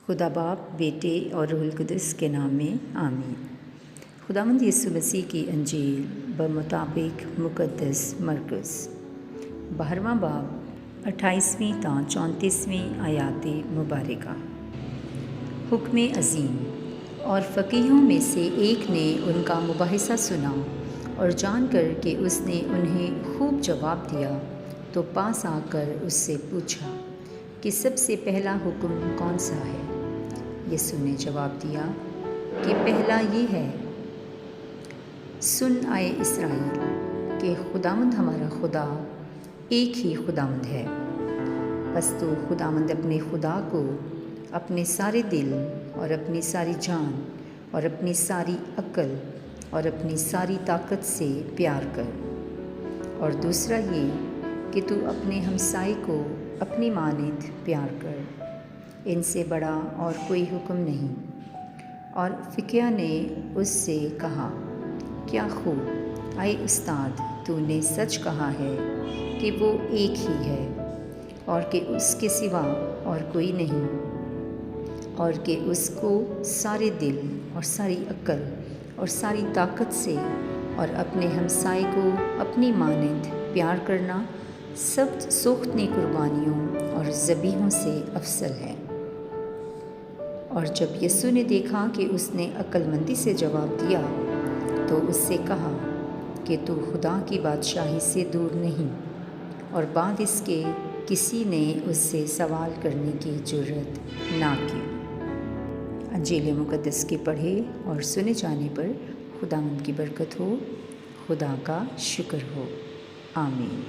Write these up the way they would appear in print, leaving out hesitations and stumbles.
خدا باپ، بیٹے اور روح القدس کے نام میں آمین۔ خداوند یسوع مسیح کی انجیل بمطابق مقدس مرکز 12واں باب 28ویں تا 34ویں آیات مبارکہ۔ حکم عظیم۔ اور فقیہوں میں سے ایک نے ان کا مباحثہ سنا اور جان کر کہ اس نے انہیں خوب جواب دیا تو پاس آ کر اس سے پوچھا کہ سب سے پہلا حکم کون سا ہے؟ یسوع نے جواب دیا کہ پہلا یہ ہے، سن اے اسرائیل کہ خداوند ہمارا خدا ایک ہی خداوند ہے۔ پس تو خداوند اپنے خدا کو اپنے سارے دل اور اپنی ساری جان اور اپنی ساری عقل اور اپنی ساری طاقت سے پیار کر، اور دوسرا یہ کہ تو اپنے ہمسائے کو اپنی مانند پیار کر۔ ان سے بڑا اور کوئی حکم نہیں۔ اور فقیہ نے اس سے کہا، کیا خوب، اے استاد، تو نے سچ کہا ہے کہ وہ ایک ہی ہے اور کہ اس کے سوا اور کوئی نہیں، اور کہ اس کو سارے دل اور ساری عقل اور ساری طاقت سے اور اپنے ہمسائے کو اپنی مانند پیار کرنا سب سوختنی قربانیوں اور ذبیحوں سے افضل ہے۔ اور جب یسوع نے دیکھا کہ اس نے عقل مندی سے جواب دیا تو اس سے کہا کہ تو خدا کی بادشاہی سے دور نہیں، اور بعد اس کے کسی نے اس سے سوال کرنے کی جرأت نہ کی۔ انجیل مقدس کے پڑھے اور سنے جانے پر خداوند کی برکت ہو، خدا کا شکر ہو، آمین۔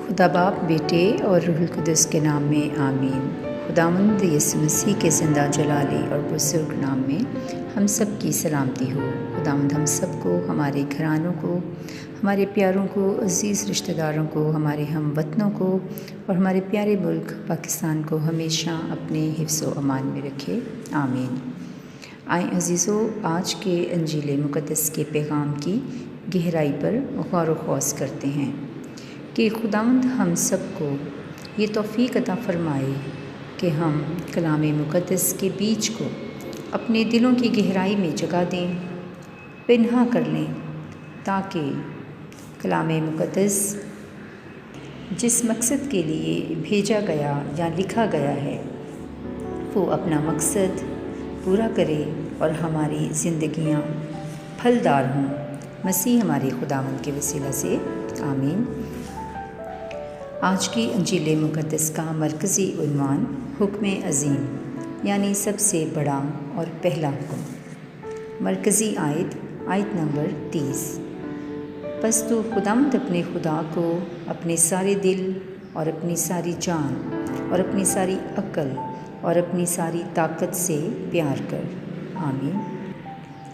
خدا باپ، بیٹے اور روح القدس کے نام میں آمین۔ خداوند یسوع مسیح کے زندہ جلالی اور بزرگ نام میں ہم سب کی سلامتی ہو۔ خداوند ہم سب کو، ہمارے گھرانوں کو، ہمارے پیاروں کو، عزیز رشتہ داروں کو، ہمارے ہم وطنوں کو اور ہمارے پیارے ملک پاکستان کو ہمیشہ اپنے حفظ و امان میں رکھے، آمین۔ آئیں عزیزو، آج کے انجیل مقدس کے پیغام کی گہرائی پر غور و خوض کرتے ہیں کہ خداوند ہم سب کو یہ توفیق عطا فرمائے کہ ہم کلام مقدس کے بیج کو اپنے دلوں کی گہرائی میں جگا دیں، پنہاں کر لیں، تاکہ کلام مقدس جس مقصد کے لیے بھیجا گیا یا لکھا گیا ہے وہ اپنا مقصد پورا کرے اور ہماری زندگیاں پھلدار ہوں۔ مسیح ہمارے خداوند کے وسیلہ سے، آمین۔ آج کی انجیل مقدس کا مرکزی عنوان حکم عظیم یعنی سب سے بڑا اور پہلا حکم۔ مرکزی آیت نمبر 30۔ پس تو خداوند اپنے خدا کو اپنے سارے دل اور اپنی ساری جان اور اپنی ساری عقل اور اپنی ساری طاقت سے پیار کر، آمین۔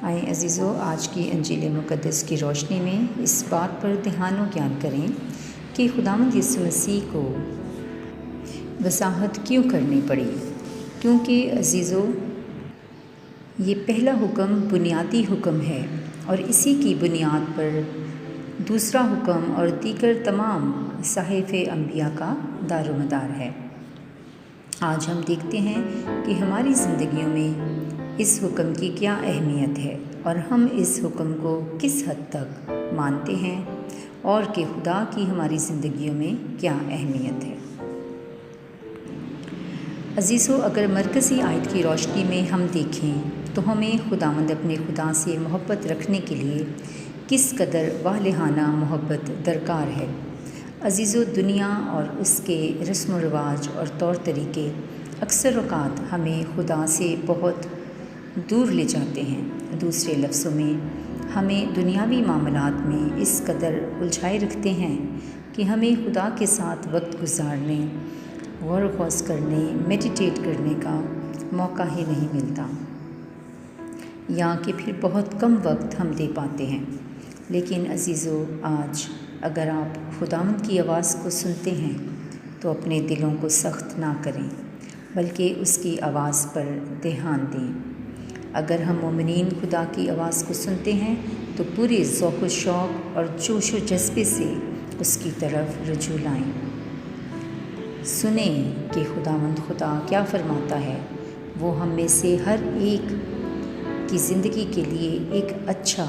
آئیں عزیزو، آج کی انجیل مقدس کی روشنی میں اس بات پر دھیان و گیان کریں کہ خداوند یسوع مسیح کو وضاحت کیوں کرنی پڑی، کیونکہ عزیزو یہ پہلا حکم بنیادی حکم ہے اور اسی کی بنیاد پر دوسرا حکم اور دیگر تمام صحائف انبیاء کا دار و مدار ہے۔ آج ہم دیکھتے ہیں کہ ہماری زندگیوں میں اس حکم کی کیا اہمیت ہے اور ہم اس حکم کو کس حد تک مانتے ہیں، اور کہ خدا کی ہماری زندگیوں میں کیا اہمیت ہے۔ عزیزو، اگر مرکزی آیت کی روشنی میں ہم دیکھیں تو ہمیں خداوند اپنے خدا سے محبت رکھنے کے لیے کس قدر والہانہ محبت درکار ہے۔ عزیزو، دنیا اور اس کے رسم و رواج اور طور طریقے اکثر اوقات ہمیں خدا سے بہت دور لے جاتے ہیں۔ دوسرے لفظوں میں، ہمیں دنیاوی معاملات میں اس قدر الجھائے رکھتے ہیں کہ ہمیں خدا کے ساتھ وقت گزارنے، غور و خوض کرنے، میڈیٹیٹ کرنے کا موقع ہی نہیں ملتا، یا کہ پھر بہت کم وقت ہم دے پاتے ہیں۔ لیکن عزیزو، آج اگر آپ خداوند کی آواز کو سنتے ہیں تو اپنے دلوں کو سخت نہ کریں، بلکہ اس کی آواز پر دھیان دیں۔ اگر ہم مومنین خدا کی آواز کو سنتے ہیں تو پورے ذوق و شوق اور جوش و جذبے سے اس کی طرف رجوع لائیں۔ سنیں کہ خداوند خدا کیا فرماتا ہے۔ وہ ہم میں سے ہر ایک کی زندگی کے لیے ایک اچھا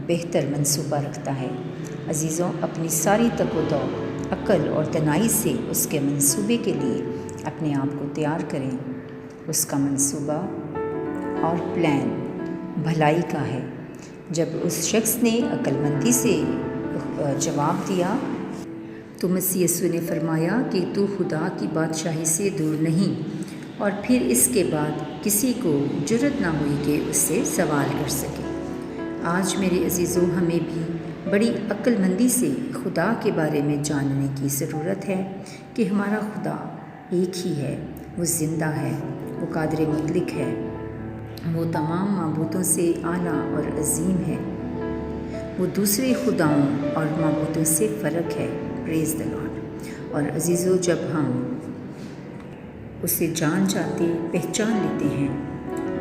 بہتر منصوبہ رکھتا ہے۔ عزیزوں، اپنی ساری تگ و دو عقل اور دانائی سے اس کے منصوبے کے لیے اپنے آپ کو تیار کریں۔ اس کا منصوبہ اور پلان بھلائی کا ہے۔ جب اس شخص نے عقل مندی سے جواب دیا تو مسیح یسوع نے فرمایا کہ تو خدا کی بادشاہی سے دور نہیں، اور پھر اس کے بعد کسی کو جرأت نہ ہوئی کہ اس سے سوال کر سکے۔ آج میرے عزیزوں، ہمیں بھی بڑی عقل مندی سے خدا کے بارے میں جاننے کی ضرورت ہے کہ ہمارا خدا ایک ہی ہے، وہ زندہ ہے، وہ قادر مطلق ہے، وہ تمام معبودوں سے اعلیٰ اور عظیم ہے، وہ دوسرے خداؤں اور معبودوں سے فرق ہے۔ پریز دی لارڈ۔ اور عزیزوں، جب ہم اسے جان جاتے، پہچان لیتے ہیں،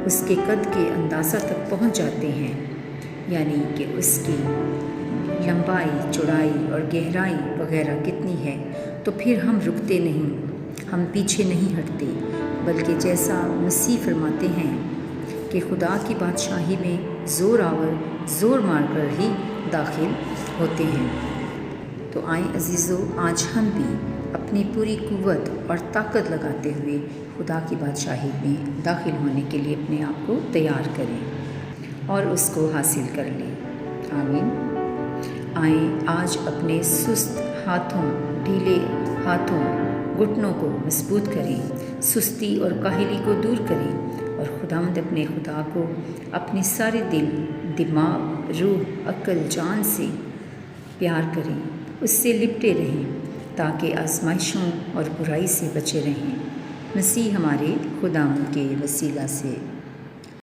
اس کے قد کے اندازہ تک پہنچ جاتے ہیں، یعنی کہ اس کی لمبائی، چوڑائی اور گہرائی وغیرہ کتنی ہے، تو پھر ہم رکتے نہیں، ہم پیچھے نہیں ہٹتے، بلکہ جیسا مسیح فرماتے ہیں کہ خدا کی بادشاہی میں زور آور، زور مار کر ہی داخل ہوتے ہیں۔ تو آئیں عزیزوں، آج ہم بھی اپنی پوری قوت اور طاقت لگاتے ہوئے خدا کی بادشاہی میں داخل ہونے کے لیے اپنے آپ کو تیار کریں اور اس کو حاصل کر لیں۔ آمین۔ آئیں آج اپنے سست ہاتھوں، ڈھیلے ہاتھوں، گھٹنوں کو مضبوط کریں، سستی اور کاہلی کو دور کریں، اور خداوند اپنے خدا کو اپنے سارے دل، دماغ، روح، عقل، جان سے پیار کریں، اس سے لپٹے رہیں تاکہ آزمائشوں اور برائی سے بچے رہیں۔ مسیح ہمارے خداوند کے وسیلہ سے